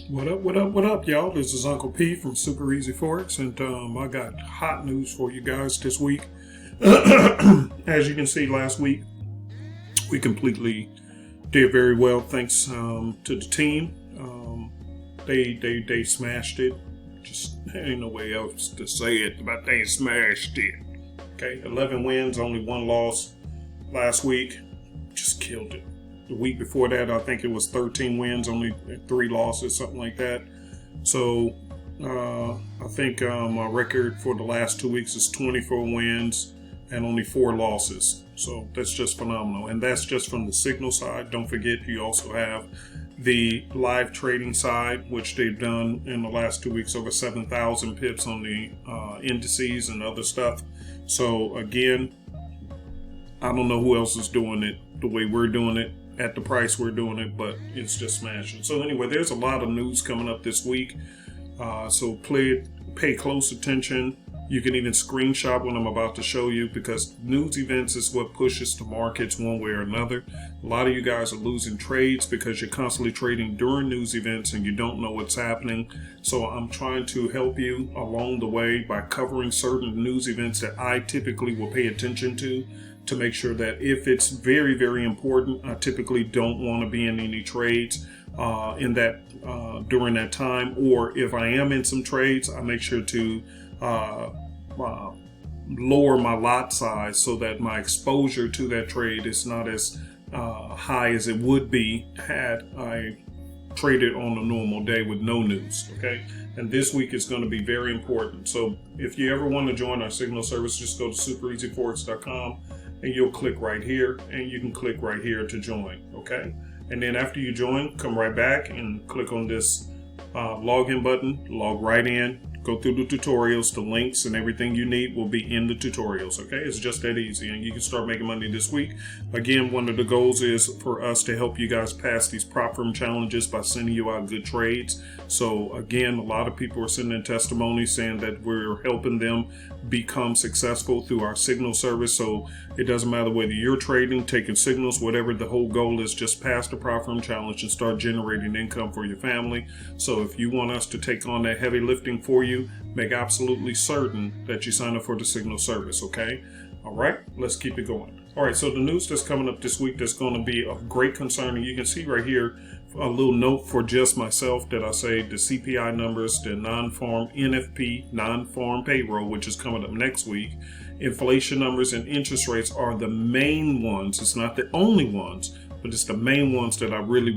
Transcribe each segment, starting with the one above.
What up, what up, y'all? This is Uncle P from Super Easy Forex, and I got hot news for you guys this week. As you can see, last week, we completely did very well thanks to the team. They smashed it. Just ain't no way else to say it, but they smashed it. Okay, 11 wins, only 1 loss last week. Just killed it. The week before that, I think it was 13 wins, only 3 losses, something like that. So I think my record for the last 2 weeks is 24 wins and only 4 losses. So that's just phenomenal. And that's just from the signal side. Don't forget, you also have the live trading side, which they've done in the last 2 weeks, over 7,000 pips on the indices and other stuff. So again, I don't know who else is doing it the way we're doing it, at the price we're doing it, but it's just smashing. So anyway, there's a lot of news coming up this week. So pay close attention. You can even screenshot what I'm about to show you, because news events is what pushes the markets one way or another. A lot of you guys are losing trades because you're constantly trading during news events and you don't know what's happening. So I'm trying to help you along the way by covering certain news events that I typically will pay attention to make sure that if it's very, very important, I typically don't want to be in any trades during that time. Or if I am in some trades, I make sure to lower my lot size so that my exposure to that trade is not as high as it would be had I traded on a normal day with no news. Okay, and this week is going to be very important. So if you ever want to join our signal service, just go to superezforex.com and you'll click right here, and you can click right here to join. Okay, and then after you join, come right back and click on this login button, log right in, go through the tutorials. The links and everything you need will be in the tutorials. Okay, it's just that easy, and you can start making money this week. Again, one of the goals is for us to help you guys pass these prop firm challenges by sending you out good trades. So again, a lot of people are sending in testimonies saying that we're helping them become successful through our signal service. So it doesn't matter whether you're trading, taking signals, whatever, the whole goal is just pass the prop firm challenge and start generating income for your family. So if you want us to take on that heavy lifting for you, make absolutely certain that you sign up for the signal service. Okay, all right, let's keep it going. All right, so the news that's coming up this week that's going to be of great concern, and you can see right here a little note for just myself that I say the CPI numbers, the non-farm NFP, non-farm payroll, which is coming up next week. Inflation numbers and interest rates are the main ones. It's not the only ones, but it's the main ones that I really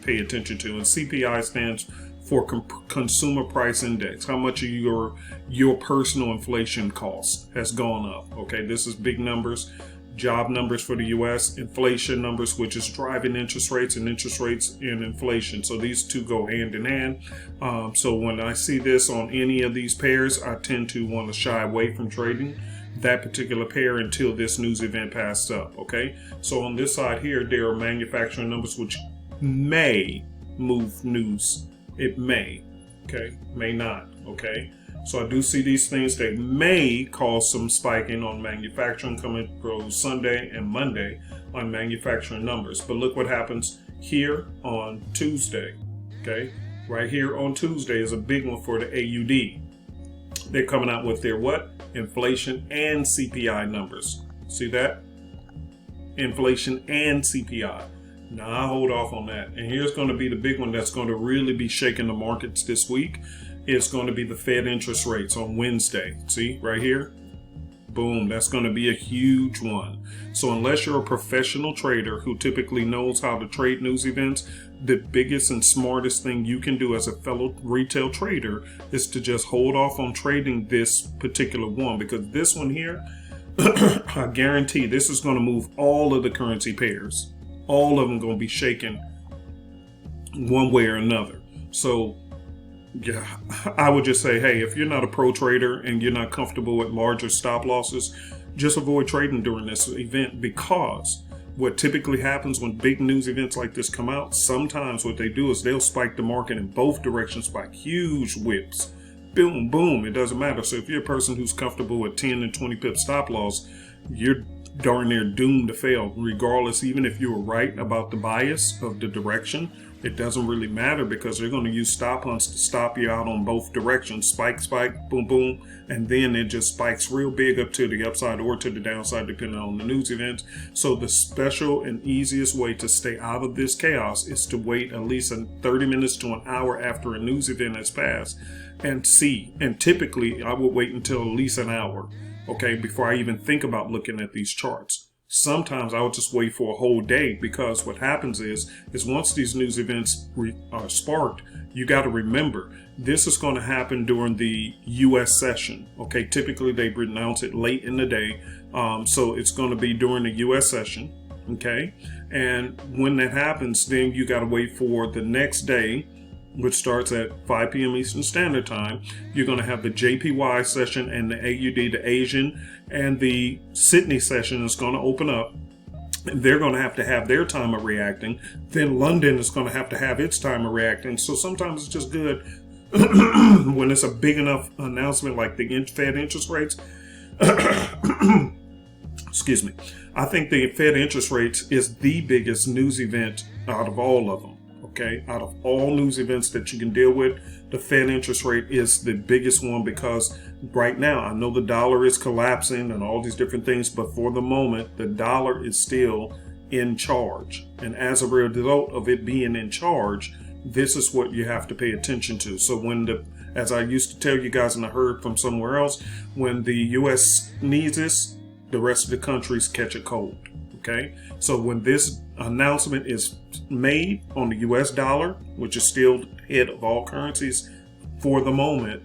pay attention to. And CPI stands for Consumer Price Index, how much of your personal inflation cost has gone up. Okay, this is big numbers. Job numbers for the U.S., inflation numbers, which is driving interest rates, and interest rates and inflation. So these two go hand in hand. So when I see this on any of these pairs, I tend to want to shy away from trading that particular pair until this news event passes up. Okay, so on this side here, there are manufacturing numbers which may move news. It may, okay, may not. Okay, so I do see these things that may cause some spiking on manufacturing coming through Sunday and Monday on manufacturing numbers. But look what happens here on Tuesday. Okay, right here on Tuesday is a big one for the AUD. They're coming out with their what? Inflation and CPI numbers. See that? Inflation and CPI. Now I hold off on that. And here's going to be the big one that's going to really be shaking the markets this week. It's going to be the Fed interest rates on Wednesday. See right here? Boom. That's going to be a huge one. So unless you're a professional trader who typically knows how to trade news events, the biggest and smartest thing you can do as a fellow retail trader is to just hold off on trading this particular one, because this one here, I guarantee this is going to move all of the currency pairs. All of them going to be shaken one way or another. So yeah, I would just say, hey, if you're not a pro trader and you're not comfortable with larger stop losses, just avoid trading during this event, because what typically happens when big news events like this come out, sometimes what they do is they'll spike the market in both directions by huge whips. Boom, boom, it doesn't matter. So if you're a person who's comfortable with 10 and 20 pip stop loss, you're darn near doomed to fail, regardless, even if you were right about the bias of the direction, it doesn't really matter because they're going to use stop hunts to stop you out on both directions. Spike, spike, boom, boom. And then it just spikes real big up to the upside or to the downside, depending on the news events. So the special and easiest way to stay out of this chaos is to wait at least 30 minutes to an hour after a news event has passed and see. And typically I would wait until at least an hour, okay, before I even think about looking at these charts. Sometimes I would just wait for a whole day, because what happens is once these news events are sparked, you got to remember this is going to happen during the U.S. session. Okay, typically they announce it late in the day, so it's going to be during the U.S. session. Okay, and when that happens, then you got to wait for the next day, which starts at 5 p.m. Eastern Standard Time. You're going to have the JPY session and the AUD, the Asian, and the Sydney session is going to open up. They're going to have their time of reacting. Then London is going to have its time of reacting. So sometimes it's just good when it's a big enough announcement like the Fed interest rates. Excuse me. I think the Fed interest rates is the biggest news event out of all of them. Okay, out of all news events that you can deal with, the Fed interest rate is the biggest one, because right now I know the dollar is collapsing and all these different things, but for the moment, the dollar is still in charge. And as a result of it being in charge, this is what you have to pay attention to. So as I used to tell you guys, and I heard from somewhere else, when the U.S. sneezes, the rest of the countries catch a cold. Okay, so when this announcement is made on the US dollar, which is still head of all currencies for the moment,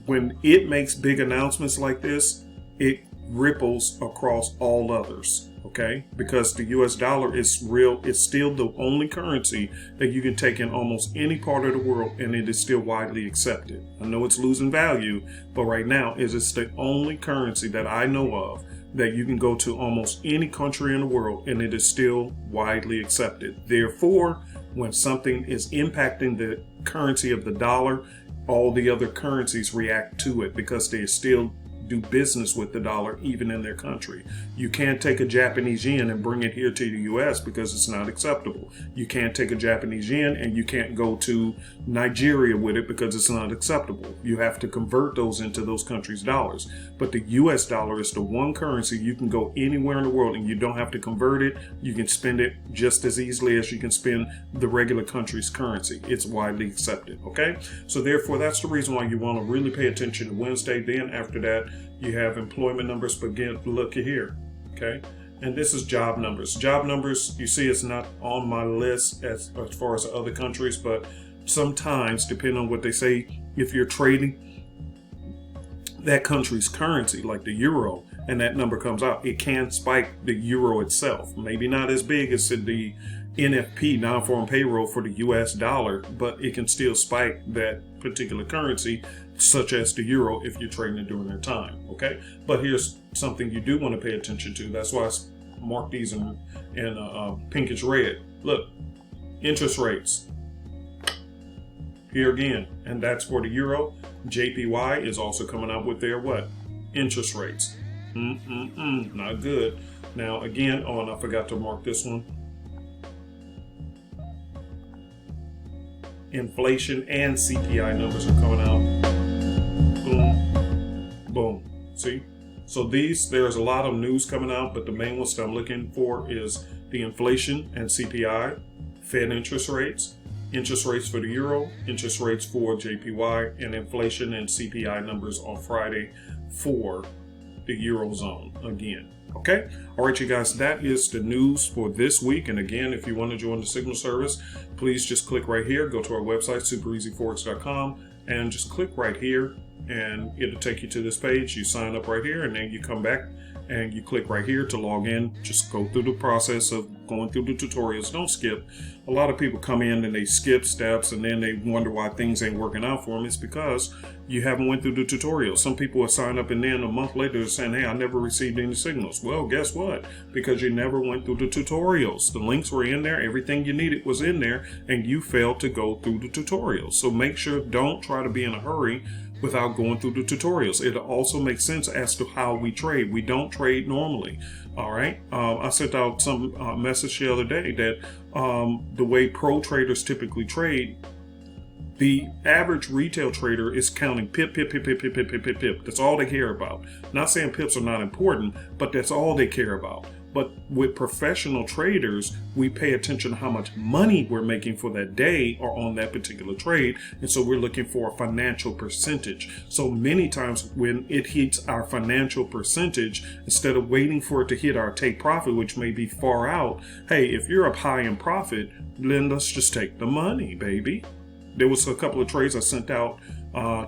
when it makes big announcements like this, it ripples across all others. Okay, because the US dollar is still the only currency that you can take in almost any part of the world, and it is still widely accepted. I know it's losing value, but right now it is the only currency that I know of that you can go to almost any country in the world and it is still widely accepted. Therefore, when something is impacting the currency of the dollar, all the other currencies react to it because they still do business with the dollar even in their country. You can't take a Japanese yen and bring it here to the US because it's not acceptable. You can't take a Japanese yen and you can't go to Nigeria with it because it's not acceptable. You have to convert those into those countries' dollars. But the US dollar is the one currency you can go anywhere in the world and you don't have to convert it. You can spend it just as easily as you can spend the regular country's currency. It's widely accepted. Okay, so therefore that's the reason why you want to really pay attention to Wednesday. Then after that, you have employment numbers, but again, look here, okay? And this is job numbers. Job numbers, you see it's not on my list as far as other countries, but sometimes, depending on what they say, if you're trading that country's currency, like the euro, and that number comes out, it can spike the euro itself. Maybe not as big as the NFP, non-foreign payroll for the US dollar, but it can still spike that particular currency, such as the euro, if you're trading it during their time. Okay, but here's something you do want to pay attention to. That's why I marked these in pinkish red. Look, interest rates here again, and that's for the euro. JPY is also coming out with their what? Interest rates. Not good. Now again, oh, and I forgot to mark this one. Inflation and CPI numbers are coming out. Boom, boom. See? So there's a lot of news coming out, but the main ones that I'm looking for is the inflation and CPI, Fed interest rates for the euro, interest rates for JPY, and inflation and CPI numbers on Friday for the Eurozone again. Okay, all right, you guys, that is the news for this week. And again, if you want to join the Signal service, please just click right here, go to our website, superezforex.com, and just click right here and it'll take you to this page. You sign up right here and then you come back and you click right here to log in. Just go through the process of going through the tutorials. Don't skip. A lot of people come in and they skip steps and then they wonder why things ain't working out for them. It's because you haven't went through the tutorial. Some people will sign up and then a month later they're saying, hey, I never received any signals. Well, guess what? Because you never went through the tutorials. The links were in there. Everything you needed was in there and you failed to go through the tutorials. So make sure, don't try to be in a hurry without going through the tutorials. It also makes sense as to how we trade. We don't trade normally. All right. I sent out some message the other day that the way pro traders typically trade, the average retail trader is counting pip, pip, pip, pip, pip, pip, pip, pip, pip. That's all they care about. Not saying pips are not important, but that's all they care about. But with professional traders, we pay attention to how much money we're making for that day or on that particular trade. And so we're looking for a financial percentage. So many times when it hits our financial percentage, instead of waiting for it to hit our take profit, which may be far out, hey, if you're up high in profit, then let's just take the money, baby. There was a couple of trades I sent out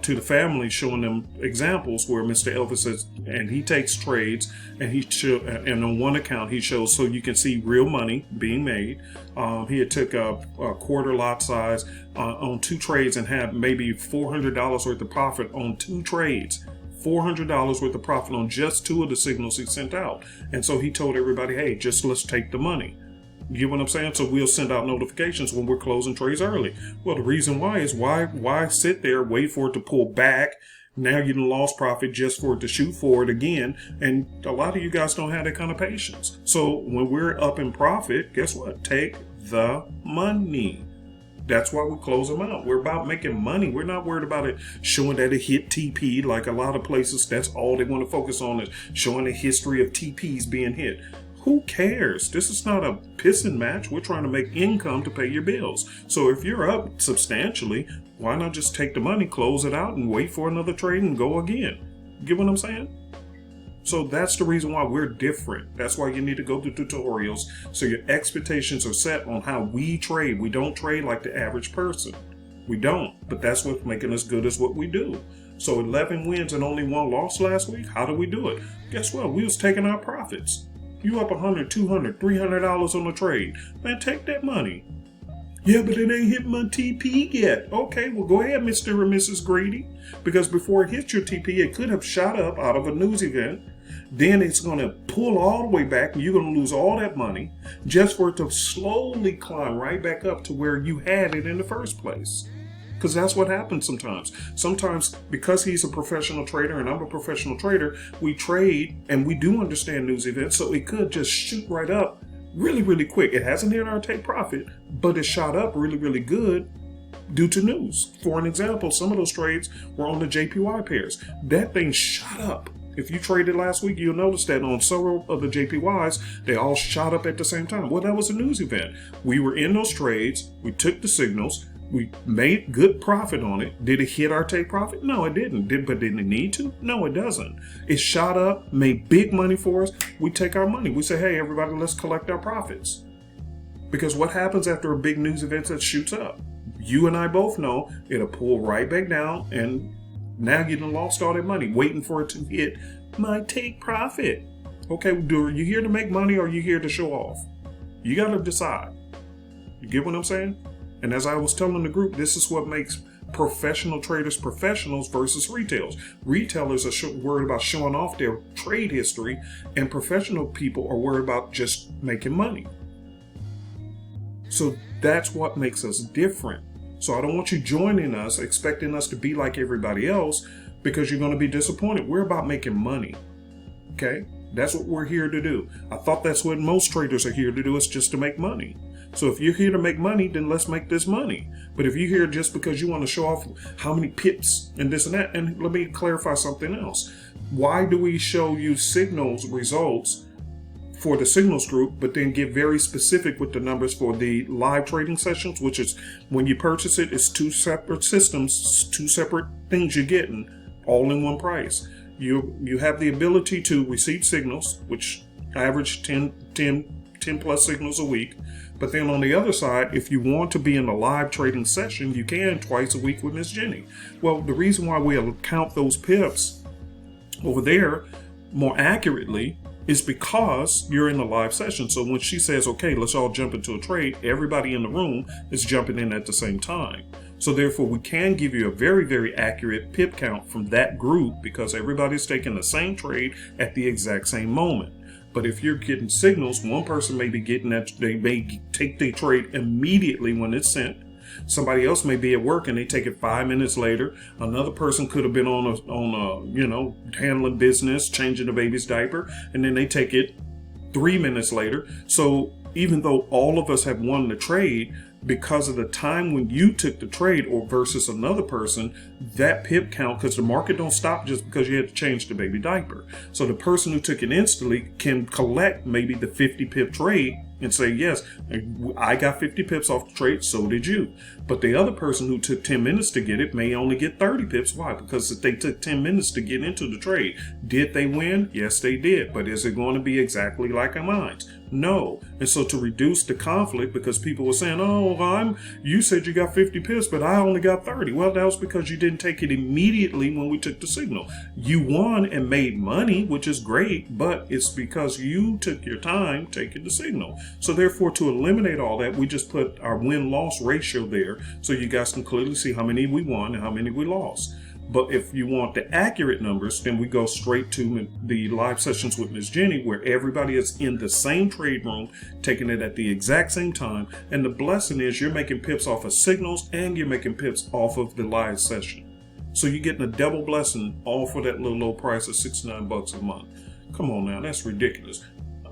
to the family, showing them examples where Mr. Elvis says, and he takes trades, and and on one account he shows, so you can see real money being made. He had took a quarter lot size on 2 trades and had maybe $400 worth of profit on 2 trades. $400 worth of profit on just 2 of the signals he sent out. And so he told everybody, hey, just let's take the money. You get what I'm saying? So we'll send out notifications when we're closing trades early. Well, the reason why is why sit there, wait for it to pull back. Now you done lost profit just for it to shoot forward again. And a lot of you guys don't have that kind of patience. So when we're up in profit, guess what? Take the money. That's why we close them out. We're about making money. We're not worried about it showing that it hit TP. Like a lot of places, that's all they want to focus on, is showing the history of TPs being hit. Who cares? This is not a pissing match. We're trying to make income to pay your bills. So if you're up substantially, why not just take the money, close it out, and wait for another trade and go again? Get what I'm saying? So that's the reason why we're different. That's why you need to go through tutorials so your expectations are set on how we trade. We don't trade like the average person. We don't. But that's what's making us good as what we do. So 11 wins and only 1 loss last week. How do we do it? Guess what? We was taking our profits. You up $100, $200, $300 on the trade. Man, take that money. Yeah, but it ain't hit my TP yet. Okay, well, go ahead, Mr. or Mrs. Greedy. Because before it hits your TP, it could have shot up out of a news event. Then it's going to pull all the way back, and you're going to lose all that money just for it to slowly climb right back up to where you had it in the first place. Because that's what happens sometimes. Sometimes, because he's a professional trader and I'm a professional trader, we trade and we do understand news events, so it could just shoot right up really, really quick. It hasn't hit our take profit, but it shot up really, really good due to news. For an example, some of those trades were on the JPY pairs. That thing shot up. If you traded last week, you'll notice that on several of the JPYs, they all shot up at the same time. Well, that was a news event. We were in those trades. We took the signals. We made good profit on it. Did it hit our take profit? No, it didn't. But did it need to? No, it doesn't. It shot up, made big money for us. We take our money. We say, hey, everybody, let's collect our profits. Because what happens after a big news event that shoots up? You and I both know it'll pull right back down, and now you done lost all that money waiting for it to hit my take profit. Okay, are you here to make money or are you here to show off? You got to decide. You get what I'm saying? And as I was telling the group, this is what makes professional traders professionals versus retailers. Retailers are worried about showing off their trade history, and professional people are worried about just making money. So that's what makes us different. So I don't want you joining us, expecting us to be like everybody else, because you're going to be disappointed. We're about making money. Okay? That's what we're here to do. I thought that's what most traders are here to do, is just to make money. So if you're here to make money, then let's make this money. But if you're here just because you want to show off how many pips and this and that, and let me clarify something else. Why do we show you signals results for the signals group, but then get very specific with the numbers for the live trading sessions, which is when you purchase it, it's 2 separate systems, 2 separate things you're getting all in one price. You have the ability to receive signals, which average 10 plus signals a week. But then on the other side, if you want to be in a live trading session, you can twice a week with Miss Jenny. Well, the reason why we'll count those pips over there more accurately is because you're in the live session. So when she says, okay, let's all jump into a trade, everybody in the room is jumping in at the same time. So therefore, we can give you a very, very accurate pip count from that group because everybody's taking the same trade at the exact same moment. But if you're getting signals, one person may be getting that, they may take the trade immediately when it's sent. Somebody else may be at work and they take it 5 minutes later. Another person could have been handling business, changing the baby's diaper, and then they take it 3 minutes later. So even though all of us have won the trade, because of the time when you took the trade or versus another person, that pip count, because the market don't stop just because you had to change the baby diaper. So the person who took it instantly can collect maybe the 50 pip trade and say, yes, I got 50 pips off the trade, so did you. But the other person who took 10 minutes to get it may only get 30 pips. Why? Because they took 10 minutes to get into the trade. Did they win? Yes, they did. But is it going to be exactly like mine? No. And so to reduce the conflict, because people were saying, oh, you said you got 50 pips, but I only got 30. Well, that was because you didn't take it immediately when we took the signal. You won and made money, which is great, but it's because you took your time taking the signal. So therefore, to eliminate all that, we just put our win-loss ratio there so you guys can clearly see how many we won and how many we lost. But if you want the accurate numbers, then we go straight to the live sessions with Ms. Jenny, where everybody is in the same trade room, taking it at the exact same time. And the blessing is you're making pips off of signals and you're making pips off of the live session. So you're getting a double blessing all for that little low price of $69 a month. Come on now, that's ridiculous.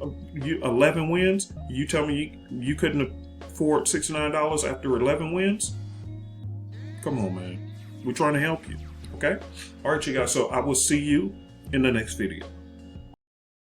11 wins? You tell me you couldn't afford $69 after 11 wins? Come on, man. We're trying to help you. Okay? All right, you guys. So I will see you in the next video.